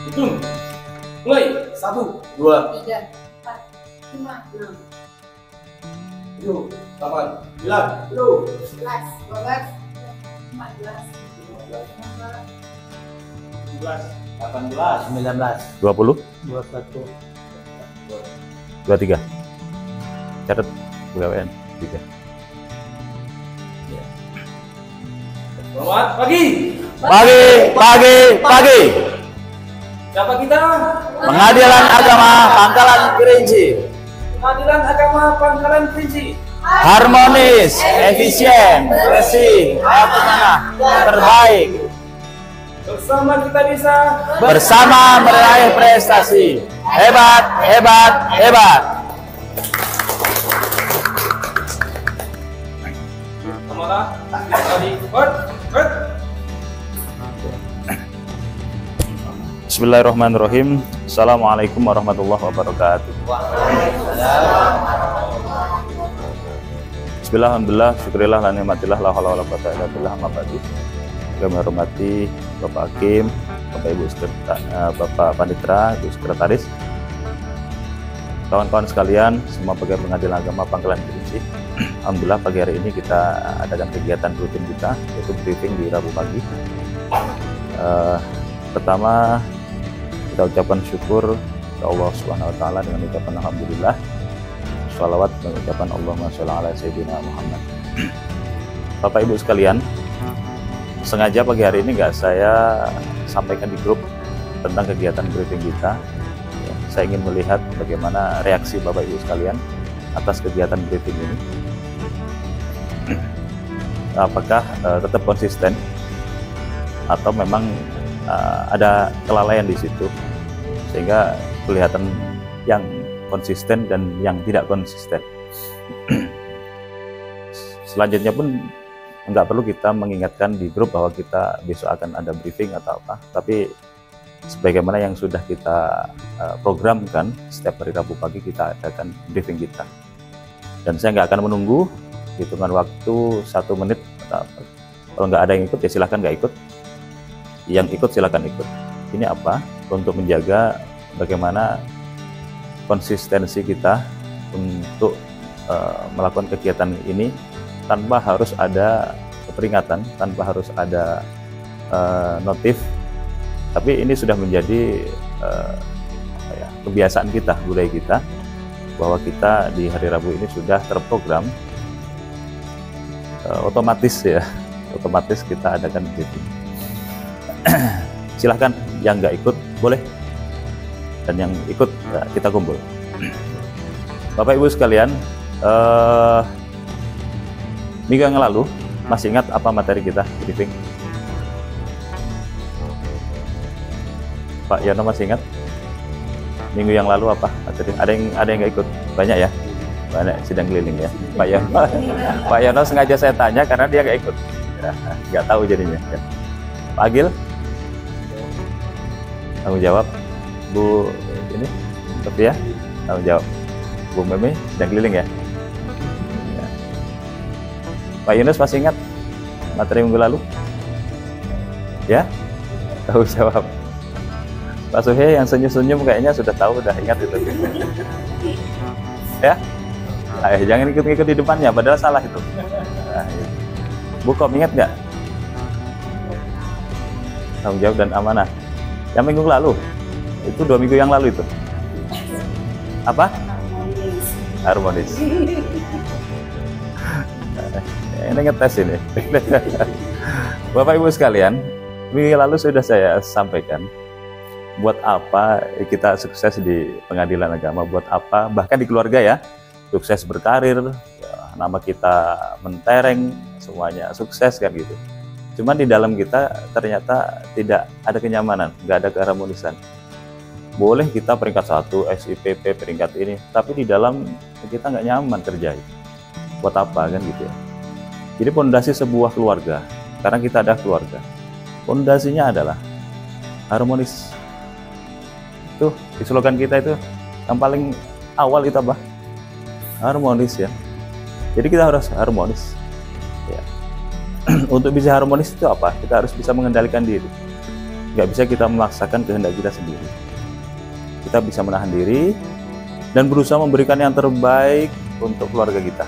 Hitung. Mulai. 1, 2, 3, 4, 5, 6, 7, 8, 9, 10, 11, 12, 14, 17, 18, 19, 20, 21, 23. Catat pegawaian 3. Selamat pagi. Pagi. Siapa kita? Pengadilan Agama Pangkalan Kerinci. Pengadilan Agama Pangkalan Kerinci. Harmonis, efisien, bersih, amanah, terbaik. Bersama kita bisa. Bersama meraih prestasi. Hebat. Semangat. Tadi. Hot. Bismillahirrahmanirrahim. Assalamualaikum warahmatullahi wabarakatuh. Bismillahirrahmanirrahim. Syukurillah la nikmatillah la haula wala quwwata illa billah. Amma ba'du. Kami hormati Bapak Hakim, Bapak Ibu Bapak Panitera, Ibu Sekretaris, kawan-kawan sekalian, semua pegawai pengadilan agama Pangkalan Kerinci. Alhamdulillah pagi hari ini kita adakan kegiatan rutin kita, yaitu briefing di Rabu pagi. Pertama, kita ucapkan syukur ke Allah Subhanahu wa taala dengan ucapan alhamdulillah. Shalawat dan ucapan Allahumma sholli ala sayyidina Muhammad. Bapak Ibu sekalian, sengaja pagi hari ini nggak saya sampaikan di grup tentang kegiatan briefing kita. Saya ingin melihat bagaimana reaksi Bapak Ibu sekalian atas kegiatan briefing ini. Apakah tetap konsisten atau memang ada kelalaian di situ sehingga kelihatan yang konsisten dan yang tidak konsisten. Selanjutnya pun nggak perlu kita mengingatkan di grup bahwa kita besok akan ada briefing atau apa, tapi sebagaimana yang sudah kita programkan, setiap hari Rabu pagi kita adakan briefing kita, dan saya nggak akan menunggu hitungan waktu 1 menit atau apa. Kalau nggak ada yang ikut ya silahkan nggak ikut, yang ikut silahkan ikut. Ini apa? Untuk menjaga bagaimana konsistensi kita untuk melakukan kegiatan ini tanpa harus ada peringatan, tanpa harus ada notif, tapi ini sudah menjadi kebiasaan kita, budaya kita, bahwa kita di hari Rabu ini sudah terprogram otomatis kita adakan briefing. Silahkan yang nggak ikut boleh, dan yang ikut ya, kita kumpul. Bapak Ibu sekalian, minggu yang lalu masih ingat apa materi kita briefing? Pak Yono masih ingat? Minggu yang lalu apa materi? Ada yang nggak ikut? Banyak ya? Banyak sidang keliling ya. Pak Yono sengaja saya tanya karena dia nggak ikut. Ya, nggak tahu jadinya. Ya. Pak Agil? Tanggung jawab. Bu ini Sofia tanggung jawab. Bu Meme sidang keliling ya. Pak Yunus masih ingat materi minggu lalu? Ya? Tahu jawab. Pak Suhe yang senyum-senyum kayaknya sudah tahu, udah ingat itu. Ya? Ayo, jangan ikut-ikut di depannya, padahal salah itu. Nah, Bu Kom ingat nggak? Tanggung jawab dan amanah. Yang minggu lalu? Itu 2 minggu yang lalu itu. Apa? Harmonis. Ini ngetes ini. Bapak Ibu sekalian, minggu lalu sudah saya sampaikan buat apa kita sukses di pengadilan agama, buat apa bahkan di keluarga ya, sukses berkarir, ya, nama kita mentereng, semuanya sukses kan gitu. Cuman di dalam kita ternyata tidak ada kenyamanan, nggak ada keharmonisan. Boleh kita peringkat 1, SIPP peringkat ini, tapi di dalam kita nggak nyaman kerja. Buat apa kan gitu ya. Jadi pondasi sebuah keluarga, karena kita ada keluarga, pondasinya adalah harmonis. Itu di slogan kita itu yang paling awal itu apa? Harmonis ya. Jadi kita harus harmonis ya. Untuk bisa harmonis itu apa? Kita harus bisa mengendalikan diri. nggak bisa kita memaksakan kehendak kita sendiri. Kita bisa menahan diri dan berusaha memberikan yang terbaik untuk keluarga kita.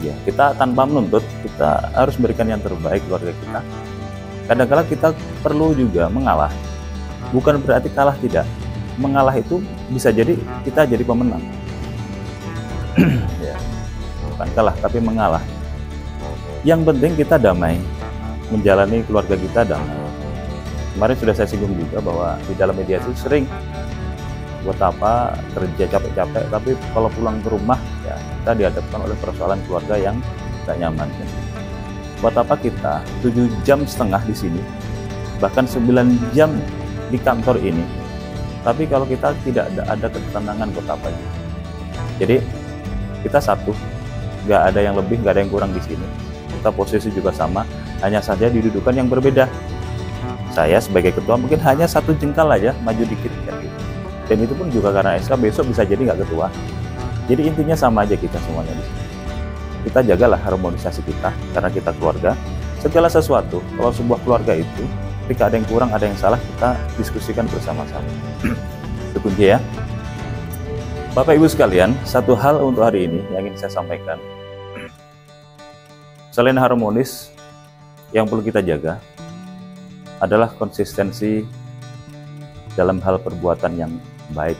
Ya, kita tanpa menuntut, kita harus berikan yang terbaik keluarga kita. Kadang-kadang kita perlu juga mengalah. Bukan berarti kalah, tidak. Mengalah itu bisa jadi kita jadi pemenang. Ya, bukan kalah, tapi mengalah. Yang penting kita damai, menjalani keluarga kita damai. Kemarin sudah saya singgung juga bahwa di dalam media itu sering buat apa kerja capek-capek, tapi kalau pulang ke rumah ya kita dihadapkan oleh persoalan keluarga yang tidak nyaman. Buat apa kita 7,5 jam di sini, bahkan 9 jam di kantor ini, tapi kalau kita tidak ada ketenangan, buat apa? Jadi kita satu, nggak ada yang lebih, nggak ada yang kurang di sini. Kita posisi juga sama, hanya saja didudukan yang berbeda. Saya sebagai ketua mungkin hanya 1 jengkal aja maju dikit ya gitu. Dan itu pun juga karena SK, besok bisa jadi nggak ketua. Jadi intinya sama aja kita semuanya di sini. Kita jagalah harmonisasi kita, karena kita keluarga. Segala sesuatu, kalau sebuah keluarga itu, ketika ada yang kurang, ada yang salah, kita diskusikan bersama-sama. Itu kunci ya. Bapak Ibu sekalian, satu hal untuk hari ini yang ingin saya sampaikan. Selain harmonis, yang perlu kita jaga adalah konsistensi dalam hal perbuatan yang baik.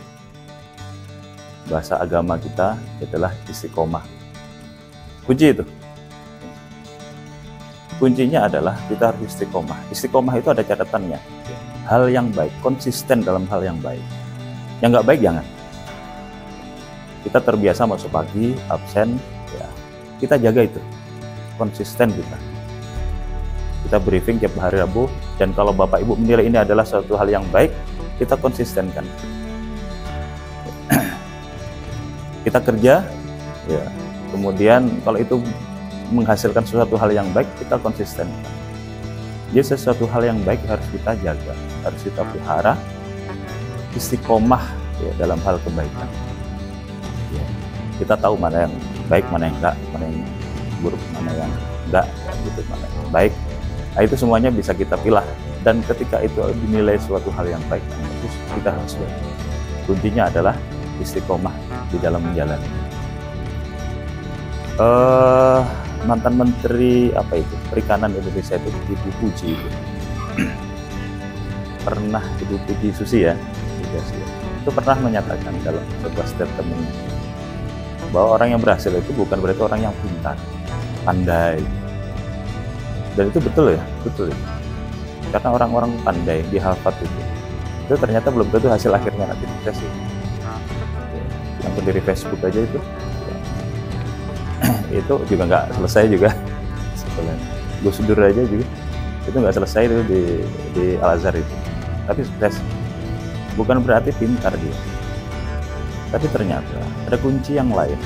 Bahasa agama kita adalah istiqomah. Kunci itu. Kuncinya adalah kita harus istiqomah. Istiqomah itu ada catatannya. Hal yang baik, konsisten dalam hal yang baik. Yang nggak baik jangan. Kita terbiasa masuk pagi, absen, ya. Kita jaga itu. Konsisten kita. Kita briefing tiap hari Rabu, dan kalau Bapak Ibu menilai ini adalah suatu hal yang baik, kita konsistenkan. Kita kerja, ya. Kemudian kalau itu menghasilkan sesuatu hal yang baik, kita konsisten. Jadi sesuatu hal yang baik harus kita jaga, harus kita pelihara, istiqomah ya, dalam hal kebaikan. Ya, kita tahu mana yang baik, mana yang enggak, mana yang buruk, mana yang enggak, ya, gitu, mana yang baik. Nah, itu semuanya bisa kita pilih. Dan ketika itu dinilai suatu hal yang baik, terus kita harus jaga. Kuncinya adalah istiqomah di dalam menjalani. Mantan Menteri apa itu Perikanan Indonesia itu Ibu Puji pernah Ibu Puji Susi ya, itu pernah menyatakan dalam sebuah statement bahwa orang yang berhasil itu bukan berarti orang yang pintar, pandai, dan itu betul ya, betul ya. Karena orang-orang pandai di Harvard itu ternyata belum tentu hasil akhirnya nanti sukses ya. Yang pendiri Facebook aja itu juga nggak selesai juga. Gus Dur aja juga itu nggak selesai itu di Al-Azhar itu, tapi sukses. Bukan berarti pintar dia, tapi ternyata ada kunci yang lain.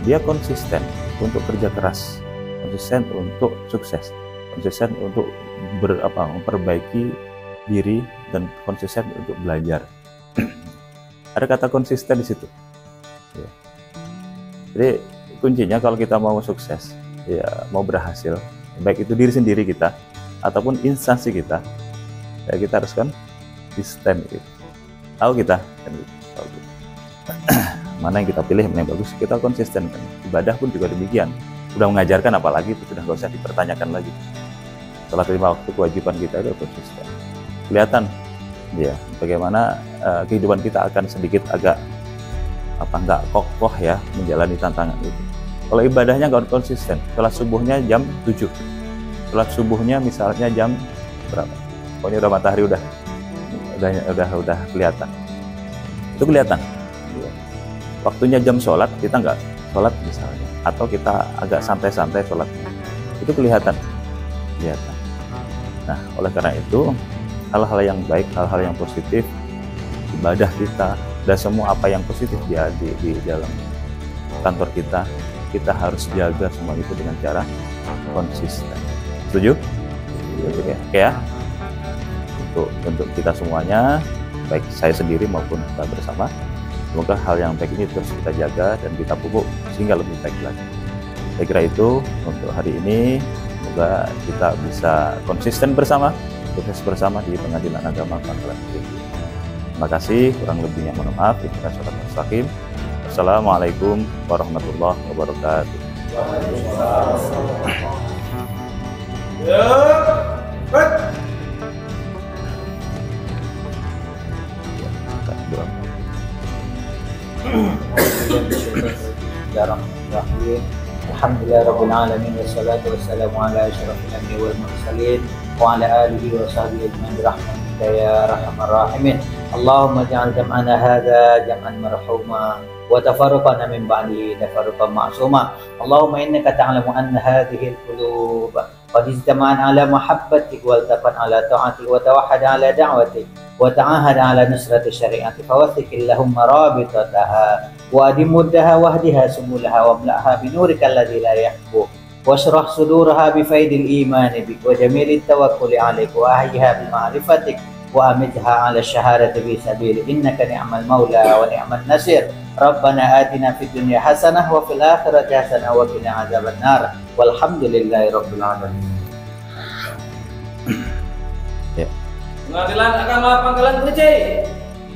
Dia konsisten untuk kerja keras, konsisten untuk sukses, konsisten untuk memperbaiki diri, dan konsisten untuk belajar. Ada kata konsisten di situ. Ya. Jadi kuncinya kalau kita mau sukses, ya mau berhasil, baik itu diri sendiri kita ataupun instansi kita, ya kita harus konsisten. Gitu. Tahu kita, tahu kita. Mana yang kita pilih, mana yang bagus, kita konsisten. Ibadah pun juga demikian. Sudah mengajarkan, apalagi itu sudah nggak usah dipertanyakan lagi. Setelah 5 waktu, kewajiban kita itu konsisten. Kelihatan, ya bagaimana kehidupan kita akan sedikit agak nggak kokoh ya menjalani tantangan itu. Kalau ibadahnya nggak konsisten, sholat subuhnya jam 7, sholat subuhnya misalnya jam berapa? Pokoknya udah matahari udah kelihatan. Itu kelihatan. Ya. Waktunya jam sholat, kita nggak sholat misalnya, atau kita agak santai-santai sholat, itu kelihatan. Nah, oleh karena itu hal-hal yang baik, hal-hal yang positif, ibadah kita, dan semua apa yang positif di dalam kantor kita harus jaga semua itu dengan cara konsisten. Setuju? Oke ya. Untuk kita semuanya, baik saya sendiri maupun kita bersama, semoga hal yang baik ini terus kita jaga dan kita pupuk sehingga lebih baik lagi. Saya kira itu untuk hari ini. Semoga kita bisa konsisten bersama sukses bersama di Pengadilan Agama Pangkalan Tinggi. Terima kasih, kurang lebihnya mohon maaf. Kita sholat mustaqim. Assalamualaikum warahmatullahi wabarakatuh. Ya, Hut. Bismillahirrahmanirrahim. Alhamdulillahirabbil alamin wassalatu wassalamu ala asyrafil anbiya'i wal mursalin wa ala alihi wa sahbihi ajma'in birahmatika ya arhamar rahimin. Allahumma ij'al jam'ana hadza jam'an marhuma wa tafarruqana min ba'dihi tafarruqan ma'suma. Allahumma innaka ta'lamu anna hadhihi al-qulub qad ijtama'at ala mahabbatik wa iltaqat ala ta'atik wa tawahhada ala da'watik wa ta'ahada ala nusrati syari'ati fawathiq Allahumma rabitataha wa adimuddaha wahdiha sumulaha wa mla'ha binurika alladhi la yahbu washrah suduraha bifaidil imani bik wa jamilit tawakkuli alaik wa ahyiha bima'rifatik wa amitha ala syahadati bi sabili innaka ni'mal maula wa ni'man nasir. Rabbana atina fid dunya hasanah wa fil akhirati hasanah wa qina adzaban nar walhamdulillahi rabbil alamin. Pengadilan Agama Pangkalan Tinggi.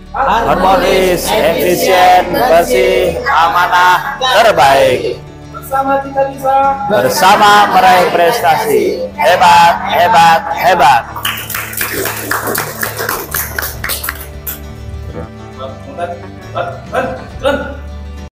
Harmonis, efisien, bersih, amanah, terbaik. Bersama kita bisa. Bersama meraih prestasi. Hebat, hebat, hebat. Hut.